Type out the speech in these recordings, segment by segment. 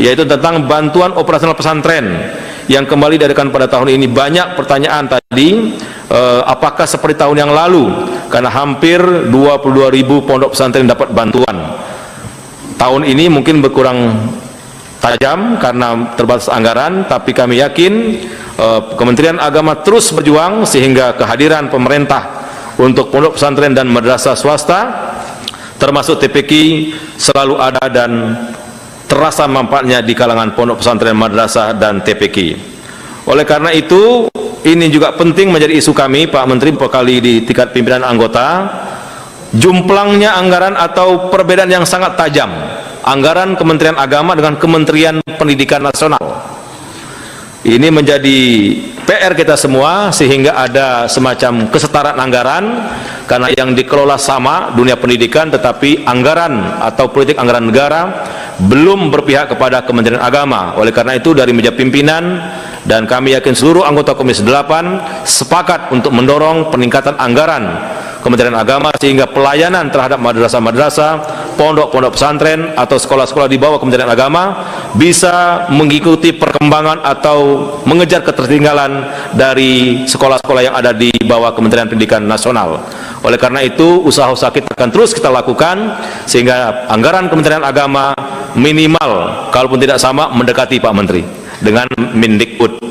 yaitu tentang bantuan operasional pesantren yang kembali diadakan pada tahun ini. Banyak pertanyaan tadi, apakah seperti tahun yang lalu, karena hampir 22.000 pondok pesantren dapat bantuan. Tahun ini mungkin berkurang tajam karena terbatas anggaran, tapi kami yakin Kementerian Agama terus berjuang sehingga kehadiran pemerintah untuk pondok pesantren dan madrasah swasta termasuk TPQ selalu ada dan terasa manfaatnya di kalangan pondok pesantren, madrasah dan TPQ. Oleh karena itu, ini juga penting menjadi isu kami, Pak Menteri, beberapa kali di tingkat pimpinan anggota, jumplangnya anggaran atau perbedaan yang sangat tajam anggaran Kementerian Agama dengan Kementerian Pendidikan Nasional. Ini menjadi PR kita semua sehingga ada semacam kesetaraan anggaran, karena yang dikelola sama dunia pendidikan, tetapi anggaran atau politik anggaran negara belum berpihak kepada Kementerian Agama. Oleh karena itu, dari meja pimpinan dan kami yakin seluruh anggota Komisi 8 sepakat untuk mendorong peningkatan anggaran Kementerian Agama sehingga pelayanan terhadap madrasah-madrasah, pondok-pondok pesantren atau sekolah-sekolah di bawah Kementerian Agama bisa mengikuti perkembangan atau mengejar ketertinggalan dari sekolah-sekolah yang ada di bawah Kementerian Pendidikan Nasional. Oleh karena itu, usaha-usaha kita akan terus kita lakukan sehingga anggaran Kementerian Agama minimal, kalaupun tidak sama, mendekati Pak Menteri dengan Mendikbud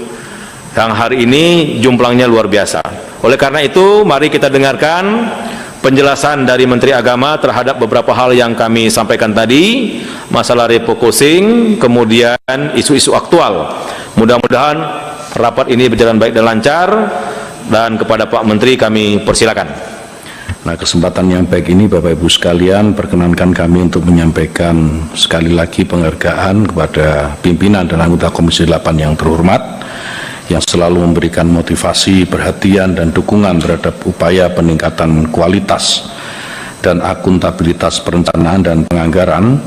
yang hari ini jumlahnya luar biasa. Oleh karena itu, mari kita dengarkan penjelasan dari Menteri Agama terhadap beberapa hal yang kami sampaikan tadi, masalah refocusing, kemudian isu-isu aktual. Mudah-mudahan rapat ini berjalan baik dan lancar, dan kepada Pak Menteri kami persilakan. Nah, kesempatan yang baik ini Bapak Ibu sekalian, perkenankan kami untuk menyampaikan sekali lagi penghargaan kepada pimpinan dan anggota Komisi 8 yang terhormat, yang selalu memberikan motivasi, perhatian, dan dukungan terhadap upaya peningkatan kualitas dan akuntabilitas perencanaan dan penganggaran,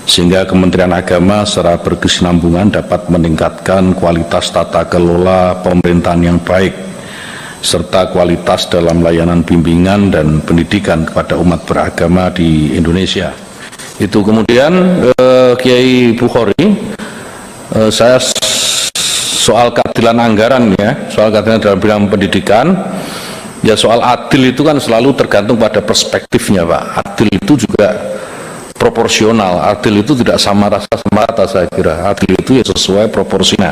sehingga Kementerian Agama secara berkesinambungan dapat meningkatkan kualitas tata kelola pemerintahan yang baik, serta kualitas dalam layanan bimbingan dan pendidikan kepada umat beragama di Indonesia. Itu kemudian Kiai Bukhari, saya soal keadilan anggaran ya, soal keadilan dalam bidang pendidikan, ya soal adil itu kan selalu tergantung pada perspektifnya Pak. Adil itu juga proporsional, adil itu tidak sama rasa sama rata, saya kira. Adil itu ya sesuai proporsinya.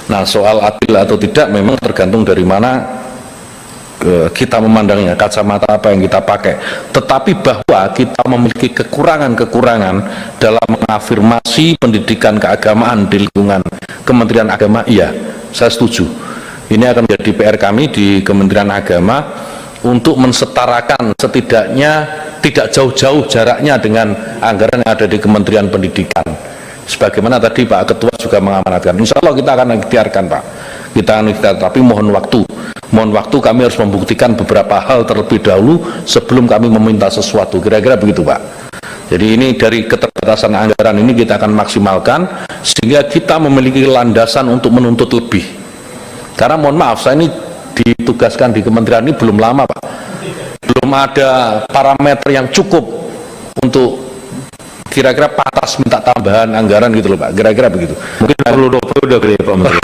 Nah, soal adil atau tidak memang tergantung dari mana kita memandangnya, kacamata apa yang kita pakai. Tetapi bahwa kita memiliki kekurangan-kekurangan dalam mengafirmasi pendidikan keagamaan di lingkungan Kementerian Agama, iya, saya setuju. Ini akan menjadi PR kami di Kementerian Agama untuk mensetarakan, setidaknya tidak jauh-jauh jaraknya dengan anggaran yang ada di Kementerian Pendidikan. Sebagaimana tadi Pak Ketua juga mengamanatkan, insya Allah kita akan ikhtiarkan Pak, kita akan ikhtiar, tapi mohon waktu kami harus membuktikan beberapa hal terlebih dahulu sebelum kami meminta sesuatu, kira-kira begitu Pak. Jadi ini dari keterbatasan anggaran ini kita akan maksimalkan sehingga kita memiliki landasan untuk menuntut lebih. Karena mohon maaf, saya ini ditugaskan di kementerian ini belum lama Pak, belum ada parameter yang cukup untuk kira-kira pantas minta tambahan anggaran gitu loh Pak, kira-kira begitu. Mungkin perlu 20 kali Pak Menteri.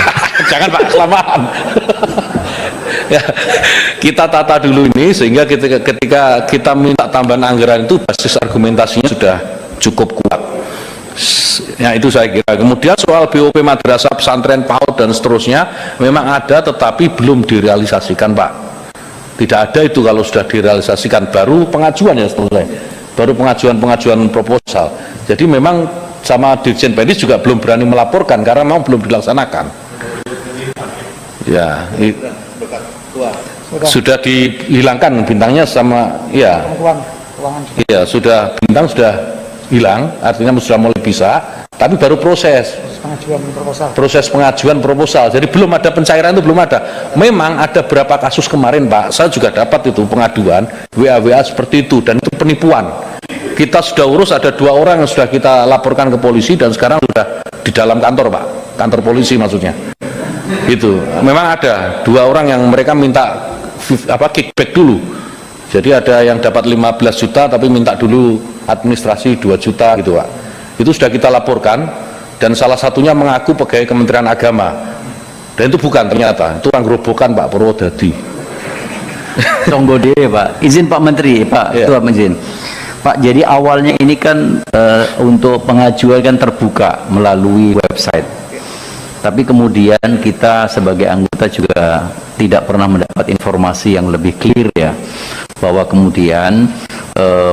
Jangan Pak, kelamaan. Ya, kita tata dulu ini sehingga ketika kita minta tambahan anggaran itu basis argumentasinya sudah cukup kuat. Ya, itu saya kira. Kemudian soal BOP madrasah, pesantren, PAUD dan seterusnya memang ada tetapi belum direalisasikan Pak. Tidak ada itu, kalau sudah direalisasikan baru pengajuan ya selesai. Baru pengajuan proposal. Jadi memang sama Dirjen Pendidik juga belum berani melaporkan karena memang belum dilaksanakan. Ya, sudah dihilangkan bintangnya sama ya. Iya, sudah bintang sudah hilang, artinya sudah mulai bisa, tapi baru proses pengajuan proposal. Jadi belum ada pencairan, itu belum ada. Memang ada berapa kasus kemarin Pak, saya juga dapat itu pengaduan WA seperti itu, dan itu penipuan. Kita sudah urus, ada 2 orang yang sudah kita laporkan ke polisi dan sekarang sudah di dalam kantor Pak, kantor polisi maksudnya. Itu memang ada 2 orang yang mereka minta kickback dulu. Jadi ada yang dapat 15 juta tapi minta dulu administrasi 2 juta gitu Pak. Itu sudah kita laporkan dan salah satunya mengaku pegawai Kementerian Agama, dan itu bukan, ternyata itu orang gerobokan Pak Purwodadi. Tunggu deh Pak, izin Pak Menteri, Pak Ya. Ketua izin. Pak, jadi awalnya ini kan untuk pengajuan kan terbuka melalui website. Tapi kemudian kita sebagai anggota juga tidak pernah mendapat informasi yang lebih clear ya. Bahwa kemudian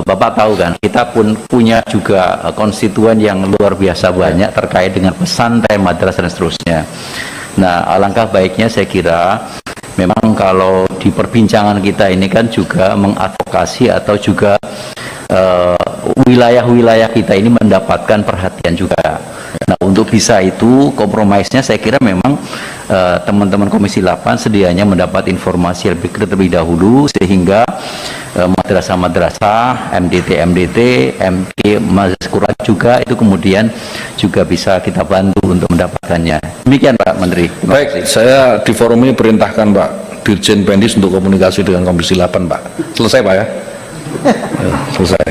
Bapak tahu kan, kita pun punya juga konstituen yang luar biasa banyak terkait dengan pesantren, madrasah dan seterusnya. Nah, alangkah baiknya saya kira memang kalau di perbincangan kita ini kan juga mengadvokasi atau juga wilayah-wilayah kita ini mendapatkan perhatian juga. Nah, untuk bisa itu kompromisnya saya kira memang teman-teman Komisi 8 sedianya mendapat informasi lebih dahulu sehingga madrasah-madrasah, MDT, MK, Majelis Qur'an juga itu kemudian juga bisa kita bantu untuk mendapatkannya. Demikian Pak Menteri. Terima Baik, kasih. saya di forum ini perintahkan Pak Dirjen Pendis untuk komunikasi dengan Komisi 8 Pak. Selesai Pak ya? Ya, selesai.